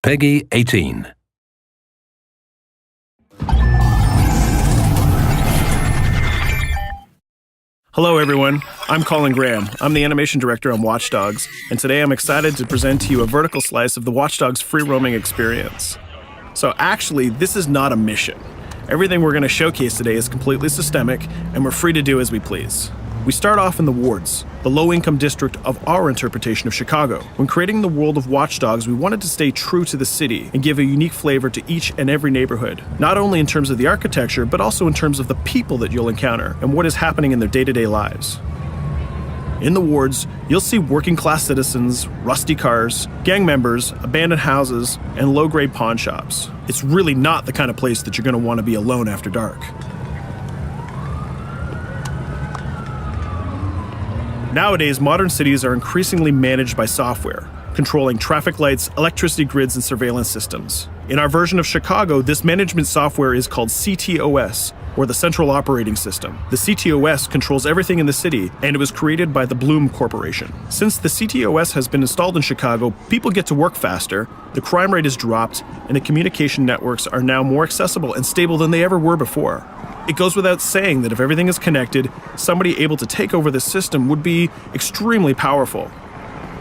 Peggy 18. Hello everyone, I'm Colin Grham. I'm the animation director on Watchdogs, and today I'm excited to present to you a vertical slice of the Watchdogs free roaming experience. So actually, this is not a mission. Everything we're going to showcase today is completely systemic, and we're free to do as we please. We start off in the wards, the low-income district of our interpretation of Chicago. When creating the world of Watchdogs, we wanted to stay true to the city and give a unique flavor to each and every neighborhood, not only in terms of the architecture, but also in terms of the people that you'll encounter and what is happening in their day-to-day lives. In the wards, you'll see working-class citizens, rusty cars, gang members, abandoned houses, and low-grade pawn shops. It's really not the kind of place that you're going to want to be alone after dark. Nowadays, modern cities are increasingly managed by software, controlling traffic lights, electricity grids, and surveillance systems. In our version of Chicago, this management software is called CTOS, or the Central Operating System. The CTOS controls everything in the city, and it was created by the Bloom Corporation. Since the CTOS has been installed in Chicago, people get to work faster, the crime rate is dropped, and the communication networks are now more accessible and stable than they ever were before. It goes without saying that if everything is connected, somebody able to take over this system would be extremely powerful.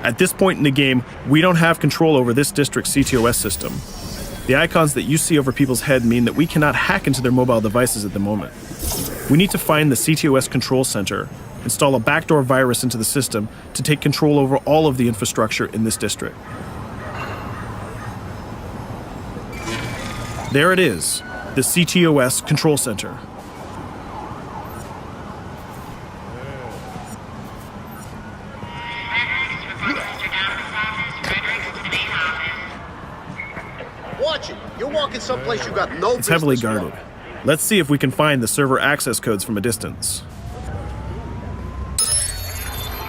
At this point in the game, we don't have control over this district's CTOS system. The icons that you see over people's head mean that we cannot hack into their mobile devices at the moment. We need to find the CTOS control center, install a backdoor virus into the system to take control over all of the infrastructure in this district. There it is, the CTOS control center. Watch it. You're walking someplace you got no business. It's heavily guarded. Let's see if we can find the server access codes from a distance.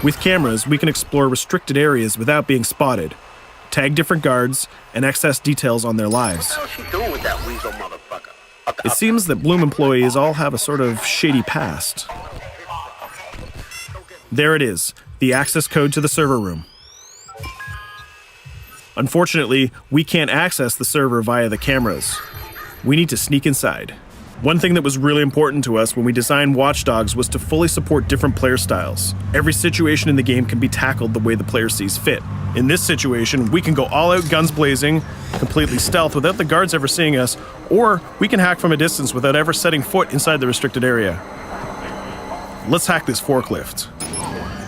With cameras, we can explore restricted areas without being spotted, tag different guards, and access details on their lives. What the hell is she doing with that weasel motherfucker? It seems that Bloom employees all have a sort of shady past. There it is, the access code to the server room. Unfortunately, we can't access the server via the cameras. We need to sneak inside. One thing that was really important to us when we designed Watchdogs was to fully support different player styles. Every situation in the game can be tackled the way the player sees fit. In this situation, we can go all out guns blazing, completely stealth without the guards ever seeing us, or we can hack from a distance without ever setting foot inside the restricted area. Let's hack this forklift.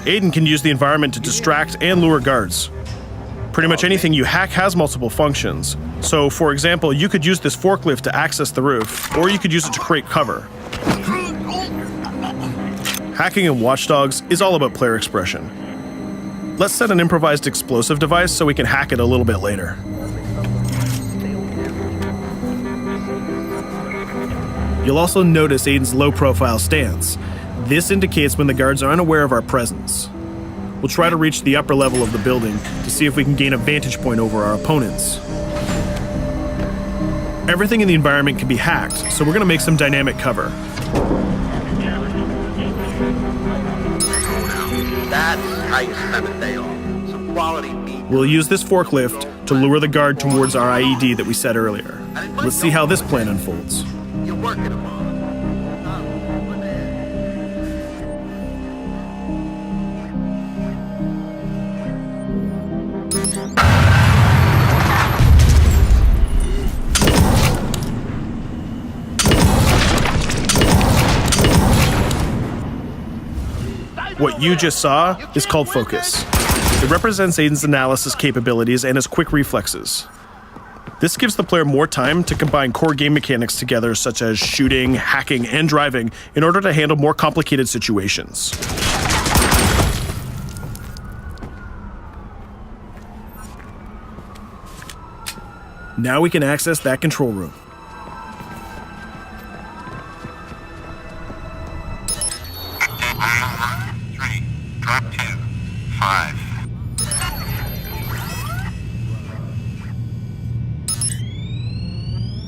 Aiden can use the environment to distract and lure guards. Pretty much anything you hack has multiple functions. So, for example, you could use this forklift to access the roof, or you could use it to create cover. Hacking in Watchdogs is all about player expression. Let's set an improvised explosive device so we can hack it a little bit later. You'll also notice Aiden's low-profile stance. This indicates when the guards are unaware of our presence. We'll try to reach the upper level of the building to see if we can gain a vantage point over our opponents. Everything in the environment can be hacked, so we're going to make some dynamic cover. That's how you spend a day off. Some quality meat. We'll use this forklift to lure the guard towards our IED that we set earlier. Let's see how this plan unfolds. You're working them on. What you just saw is called focus. It represents Aiden's analysis capabilities and his quick reflexes. This gives the player more time to combine core game mechanics together, such as shooting, hacking, and driving, in order to handle more complicated situations. Now we can access that control room. Drop 2, 5.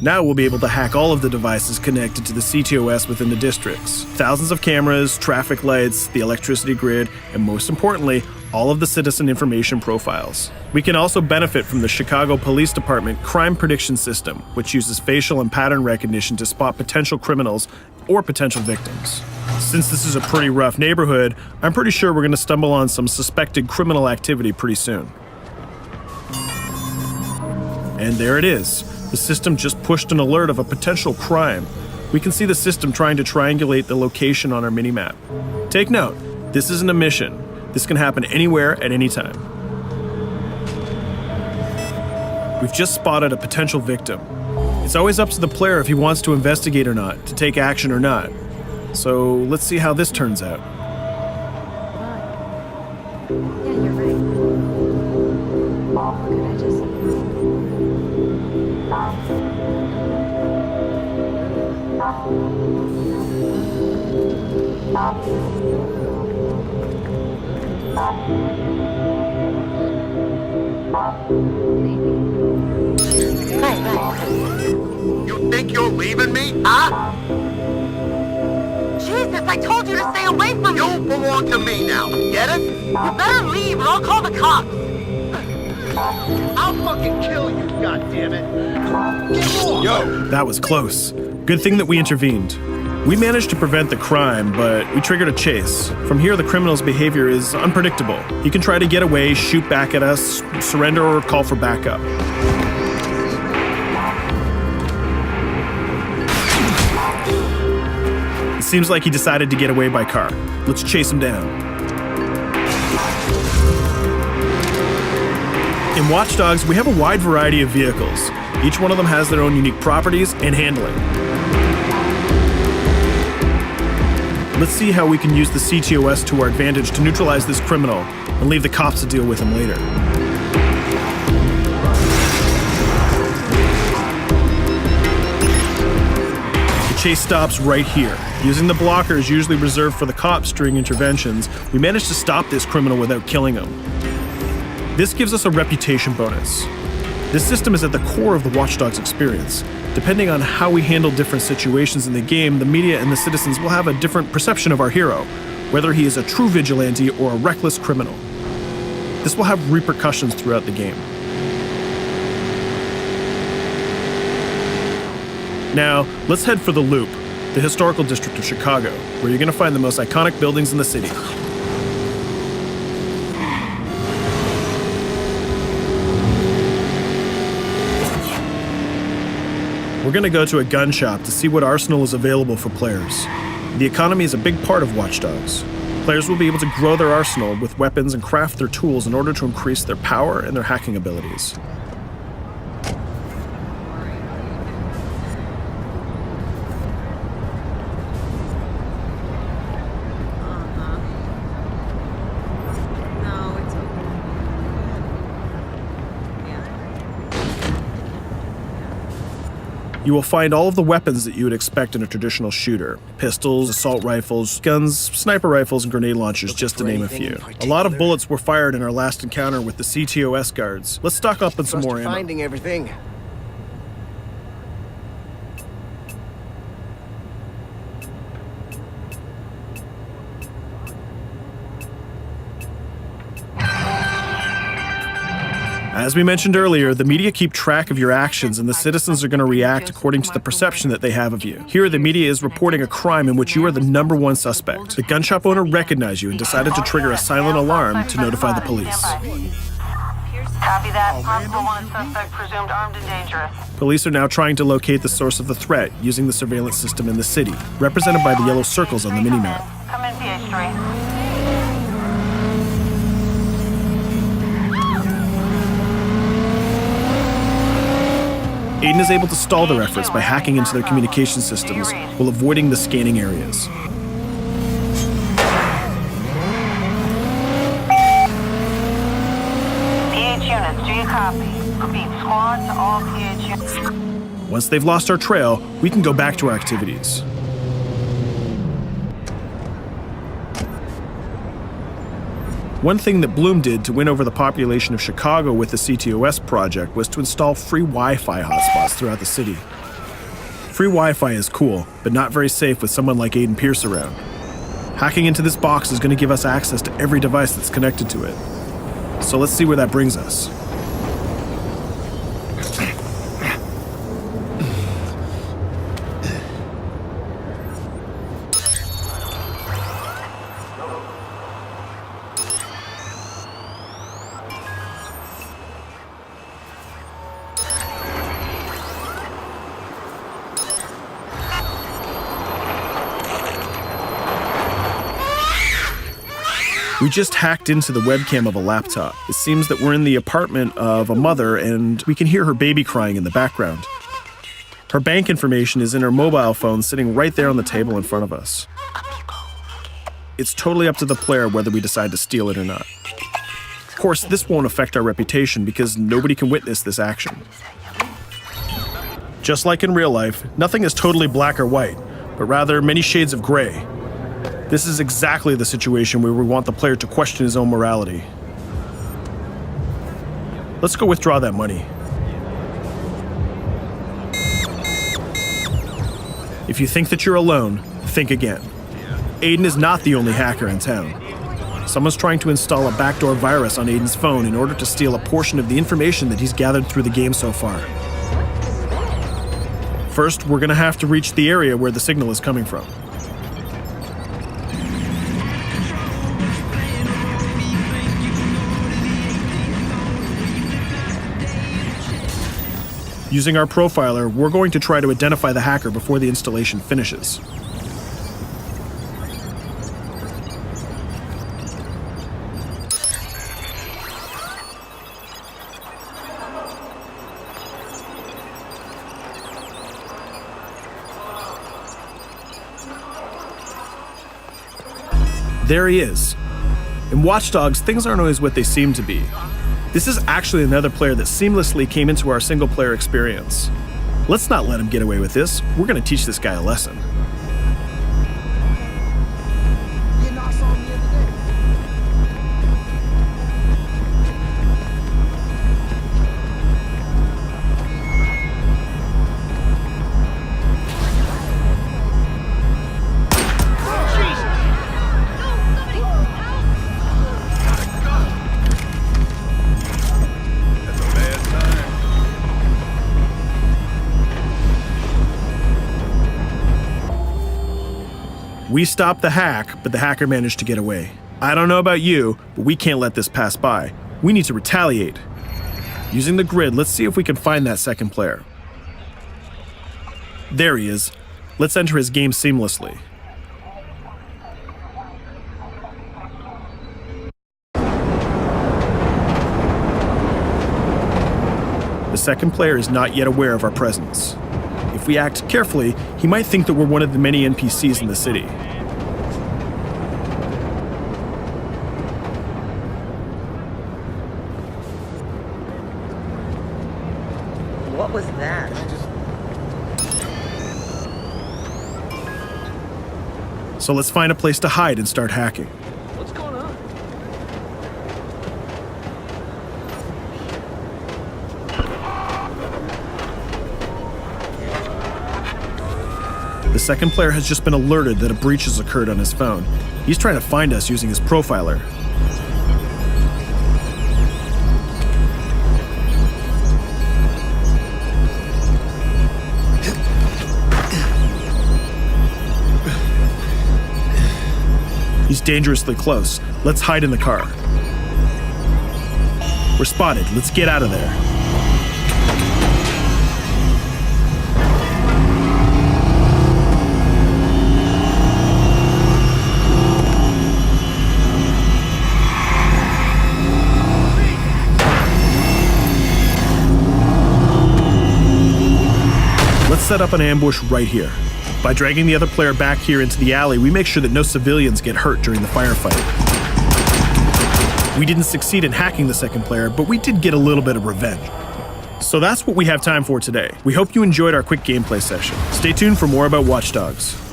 Now we'll be able to hack all of the devices connected to the CTOS within the districts. Thousands of cameras, traffic lights, the electricity grid, and most importantly, all of the citizen information profiles. We can also benefit from the Chicago Police Department Crime Prediction System, which uses facial and pattern recognition to spot potential criminals or potential victims. Since this is a pretty rough neighborhood, I'm pretty sure we're going to stumble on some suspected criminal activity pretty soon. And there it is. The system just pushed an alert of a potential crime. We can see the system trying to triangulate the location on our minimap. Take note, this isn't a mission. This can happen anywhere at any time. We've just spotted a potential victim. It's always up to the player if he wants to investigate or not, to take action or not. So let's see how this turns out. Yeah, you're right. Could I just... You think you're leaving me? Huh? Jesus, I told you to stay away from me! You belong to me now. Get it? You better leave or I'll call the cops! I'll fucking kill you, goddammit. Get off! Yo! That was close. Good thing that we intervened. We managed to prevent the crime, but we triggered a chase. From here, the criminal's behavior is unpredictable. He can try to get away, shoot back at us, surrender, or call for backup. It seems like he decided to get away by car. Let's chase him down. In Watchdogs, we have a wide variety of vehicles. Each one of them has their own unique properties and handling. Let's see how we can use the CTOS to our advantage to neutralize this criminal and leave the cops to deal with him later. The chase stops right here. Using the blockers usually reserved for the cops during interventions, we managed to stop this criminal without killing him. This gives us a reputation bonus. This system is at the core of the Watchdogs experience. Depending on how we handle different situations in the game, the media and the citizens will have a different perception of our hero, whether he is a true vigilante or a reckless criminal. This will have repercussions throughout the game. Now, let's head for the Loop, the historical district of Chicago, where you're going to find the most iconic buildings in the city. We're going to go to a gun shop to see what arsenal is available for players. The economy is a big part of Watchdogs. Players will be able to grow their arsenal with weapons and craft their tools in order to increase their power and their hacking abilities. You will find all of the weapons that you would expect in a traditional shooter. Pistols, assault rifles, guns, sniper rifles, and grenade launchers, just to name a few. A lot of bullets were fired in our last encounter with the CTOS guards. Let's stock up on some more ammo. Finding everything. As we mentioned earlier, the media keep track of your actions, and the citizens are going to react according to the perception that they have of you. Here, the media is reporting a crime in which you are the #1 suspect. The gun shop owner recognized you and decided to trigger a silent alarm to notify the police. Copy that. Possible wanted suspect presumed armed and dangerous. Police are now trying to locate the source of the threat using the surveillance system in the city, represented by the yellow circles on the minimap. Come in, PH3. Aiden is able to stall their efforts by hacking into their communication systems while avoiding the scanning areas. PH units, do you copy? Repeat, squad to all PH units. Once they've lost our trail, we can go back to our activities. One thing that Bloom did to win over the population of Chicago with the CTOS project was to install free Wi-Fi hotspots throughout the city. Free Wi-Fi is cool, but not very safe with someone like Aiden Pierce around. Hacking into this box is going to give us access to every device that's connected to it. So let's see where that brings us. We just hacked into the webcam of a laptop. It seems that we're in the apartment of a mother and we can hear her baby crying in the background. Her bank information is in her mobile phone sitting right there on the table in front of us. It's totally up to the player whether we decide to steal it or not. Of course, this won't affect our reputation because nobody can witness this action. Just like in real life, nothing is totally black or white, but rather many shades of gray. This is exactly the situation where we want the player to question his own morality. Let's go withdraw that money. If you think that you're alone, think again. Aiden is not the only hacker in town. Someone's trying to install a backdoor virus on Aiden's phone in order to steal a portion of the information that he's gathered through the game so far. First, we're gonna have to reach the area where the signal is coming from. Using our profiler, we're going to try to identify the hacker before the installation finishes. There he is. In Watchdogs, things aren't always what they seem to be. This is actually another player that seamlessly came into our single-player experience. Let's not let him get away with this. We're going to teach this guy a lesson. We stopped the hack, but the hacker managed to get away. I don't know about you, but we can't let this pass by. We need to retaliate. Using the grid, let's see if we can find that second player. There he is. Let's enter his game seamlessly. The second player is not yet aware of our presence. If we act carefully, he might think that we're one of the many NPCs in the city. What was that? So let's find a place to hide and start hacking. What's going on? The second player has just been alerted that a breach has occurred on his phone. He's trying to find us using his profiler. He's dangerously close. Let's hide in the car. We're spotted. Let's get out of there. Let's set up an ambush right here. By dragging the other player back here into the alley, we make sure that no civilians get hurt during the firefight. We didn't succeed in hacking the second player, but we did get a little bit of revenge. So that's what we have time for today. We hope you enjoyed our quick gameplay session. Stay tuned for more about Watchdogs.